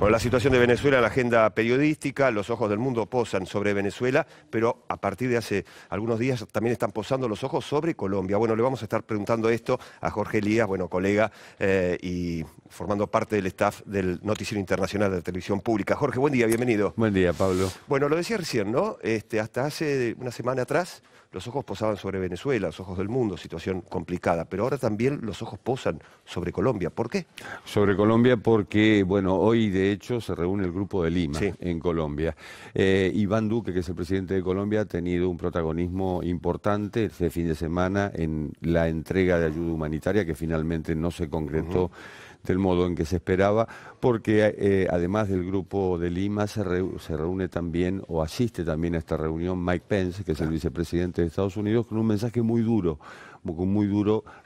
Bueno, la situación de Venezuela en la agenda periodística, los ojos del mundo posan sobre Venezuela, pero a partir de hace algunos días también están posando los ojos sobre Colombia. Bueno, le vamos a estar preguntando esto a Jorge Elías, bueno, colega y formando parte del staff del Noticiero Internacional de Televisión Pública. Jorge, buen día, bienvenido. Buen día, Pablo. Bueno, lo decía recién, ¿no? Hasta hace una semana atrás los ojos posaban sobre Venezuela, los ojos del mundo, situación complicada, pero ahora también los ojos posan sobre Colombia. ¿Por qué? Sobre Colombia porque, bueno, hoy de hecho se reúne el Grupo de Lima en Colombia. Iván Duque, que es el presidente de Colombia, ha tenido un protagonismo importante este fin de semana en la entrega de ayuda humanitaria que finalmente no se concretó del modo en que se esperaba, porque además del Grupo de Lima se reúne también o asiste también a esta reunión Mike Pence, que es el vicepresidente de Estados Unidos, con un mensaje muy duro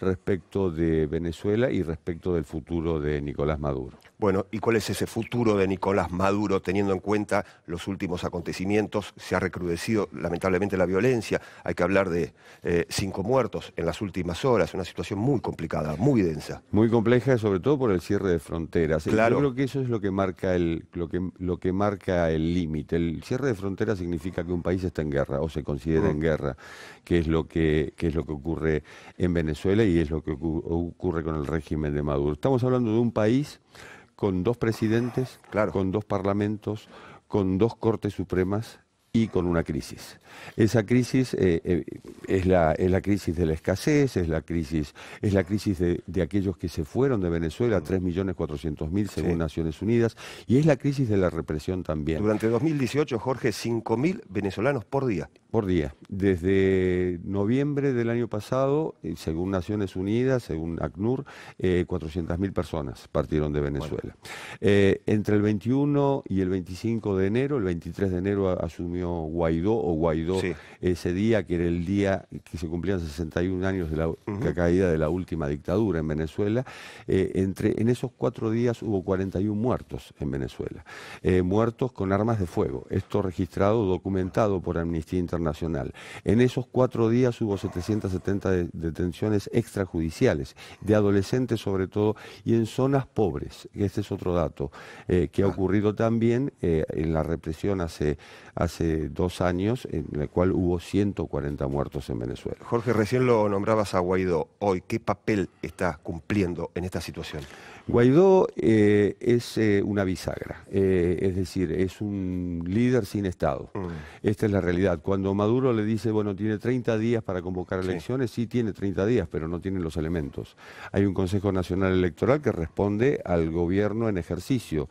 respecto de Venezuela y respecto del futuro de Nicolás Maduro. Bueno, ¿y cuál es ese futuro de Nicolás Maduro teniendo en cuenta los últimos acontecimientos? Se ha recrudecido lamentablemente la violencia, hay que hablar de 5 muertos en las últimas horas, una situación muy complicada, muy densa. Muy compleja, sobre todo por el cierre de fronteras. Claro. Yo creo que eso es lo que marca lo que marca el límite. El cierre de fronteras significa que un país está en guerra o se considera en guerra, que es lo que ocurre en Venezuela y es lo que ocurre con el régimen de Maduro. Estamos hablando de un país con 2 presidentes, con 2 parlamentos, con 2 cortes supremas y con una crisis. Esa crisis es la crisis de la escasez, es la crisis de aquellos que se fueron de Venezuela, 3.400.000 según Naciones Unidas, y es la crisis de la represión también. Durante 2018, Jorge, 5.000 venezolanos por día. Por día. Desde noviembre del año pasado, según Naciones Unidas, según ACNUR, 400.000 personas partieron de Venezuela. Bueno. Entre el 21 y el 25 de enero, el 23 de enero asumió Guaidó ese día, que era el día que se cumplían 61 años de la caída de la última dictadura en Venezuela. En esos 4 días hubo 41 muertos en Venezuela, muertos con armas de fuego. Esto registrado, documentado por Amnistía Internacional. En esos 4 días hubo 770 detenciones extrajudiciales, de adolescentes sobre todo, y en zonas pobres. Este es otro dato que ha ocurrido también en la represión hace 2 años, en la cual hubo 140 muertos en Venezuela. Jorge, recién lo nombrabas a Guaidó. Hoy, ¿qué papel está cumpliendo en esta situación? Guaidó es una bisagra, es decir, es un líder sin Estado. Esta es la realidad. Cuando Maduro le dice, bueno, tiene 30 días para convocar elecciones, sí tiene 30 días, pero no tiene los elementos. Hay un Consejo Nacional Electoral que responde al gobierno en ejercicio,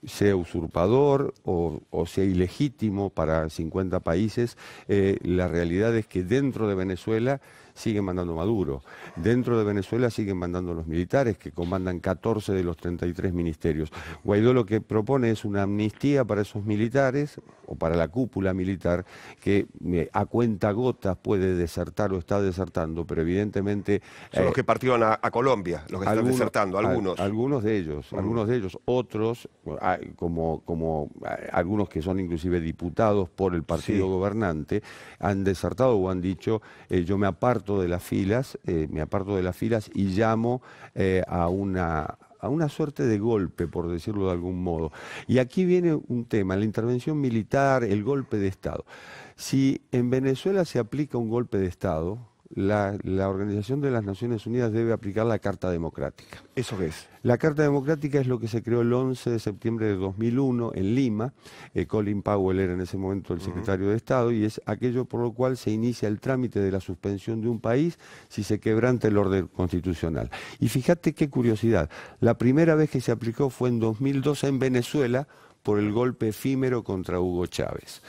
sea usurpador o sea ilegítimo para 50 países. La realidad es que dentro de Venezuela siguen mandando Maduro. Dentro de Venezuela siguen mandando los militares, que comandan 14 de los 33 ministerios. Guaidó lo que propone es una amnistía para esos militares, o para la cúpula militar, que a cuentagotas puede desertar o está desertando, pero evidentemente... Son los que partieron a Colombia, los que están desertando, algunos. Algunos de ellos. Otros, como algunos que son inclusive diputados por el partido gobernante, han desertado o han dicho, yo me aparto de las filas, y llamo a una suerte de golpe, por decirlo de algún modo. Y aquí viene un tema, la intervención militar, el golpe de Estado. Si en Venezuela se aplica un golpe de Estado, la Organización de las Naciones Unidas debe aplicar la Carta Democrática. ¿Eso qué es? La Carta Democrática es lo que se creó el 11 de septiembre de 2001 en Lima. Colin Powell era en ese momento el secretario de Estado, y es aquello por lo cual se inicia el trámite de la suspensión de un país si se quebranta el orden constitucional. Y fíjate qué curiosidad, la primera vez que se aplicó fue en 2002 en Venezuela por el golpe efímero contra Hugo Chávez.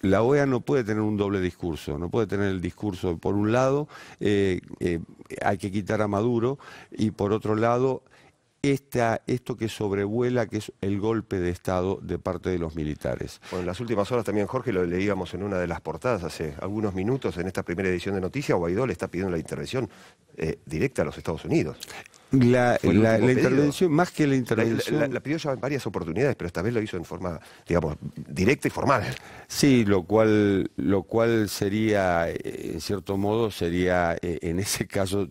La OEA no puede tener un doble discurso, no puede tener el discurso, por un lado, hay que quitar a Maduro, y por otro lado, esto que sobrevuela, que es el golpe de Estado de parte de los militares. Bueno, en las últimas horas también, Jorge, lo leíamos en una de las portadas hace algunos minutos, en esta primera edición de Noticias, Guaidó le está pidiendo la intervención directa a los Estados Unidos. La intervención, más que la intervención... La pidió ya en varias oportunidades, pero esta vez lo hizo en forma, digamos, directa y formal. Sí, lo cual sería, en cierto modo, sería, en ese caso,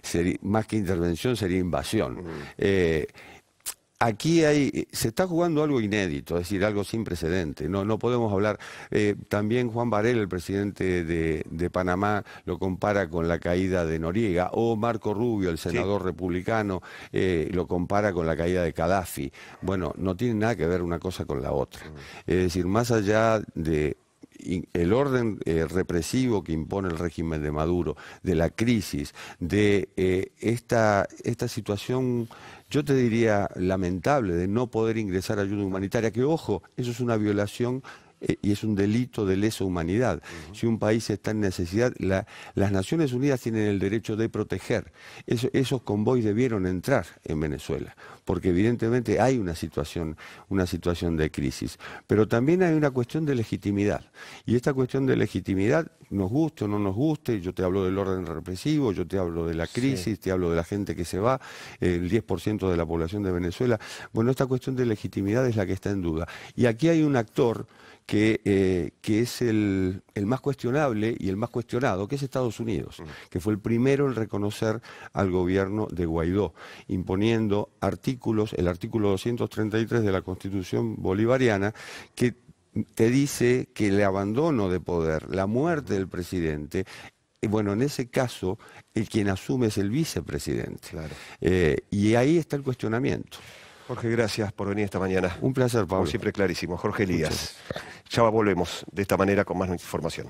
sería, más que intervención, sería invasión. aquí se está jugando algo inédito, es decir, algo sin precedente. No podemos hablar. También Juan Varela, el presidente de Panamá, lo compara con la caída de Noriega, o Marco Rubio, el senador republicano, lo compara con la caída de Gaddafi. Bueno, no tiene nada que ver una cosa con la otra. Es decir, más allá de el orden represivo que impone el régimen de Maduro, de la crisis, de esta situación, yo te diría, lamentable, de no poder ingresar ayuda humanitaria, que ojo, eso es una violación y es un delito de lesa humanidad. Si un país está en necesidad, las Naciones Unidas tienen el derecho de proteger. Esos convoys debieron entrar en Venezuela, porque evidentemente hay una situación de crisis. Pero también hay una cuestión de legitimidad. Y esta cuestión de legitimidad, nos guste o no nos guste, yo te hablo del orden represivo, yo te hablo de la crisis, te hablo de la gente que se va, el 10% de la población de Venezuela. Bueno, esta cuestión de legitimidad es la que está en duda. Y aquí hay un actor que es el más cuestionable y el más cuestionado, que es Estados Unidos, que fue el primero en reconocer al gobierno de Guaidó, imponiendo el artículo 233 de la Constitución bolivariana, que te dice que el abandono de poder, la muerte del presidente, bueno, en ese caso, quien asume es el vicepresidente. Claro. Y ahí está el cuestionamiento. Jorge, gracias por venir esta mañana. Un placer, Pablo. Como siempre, clarísimo. Jorge Elías. Ya volvemos de esta manera con más información.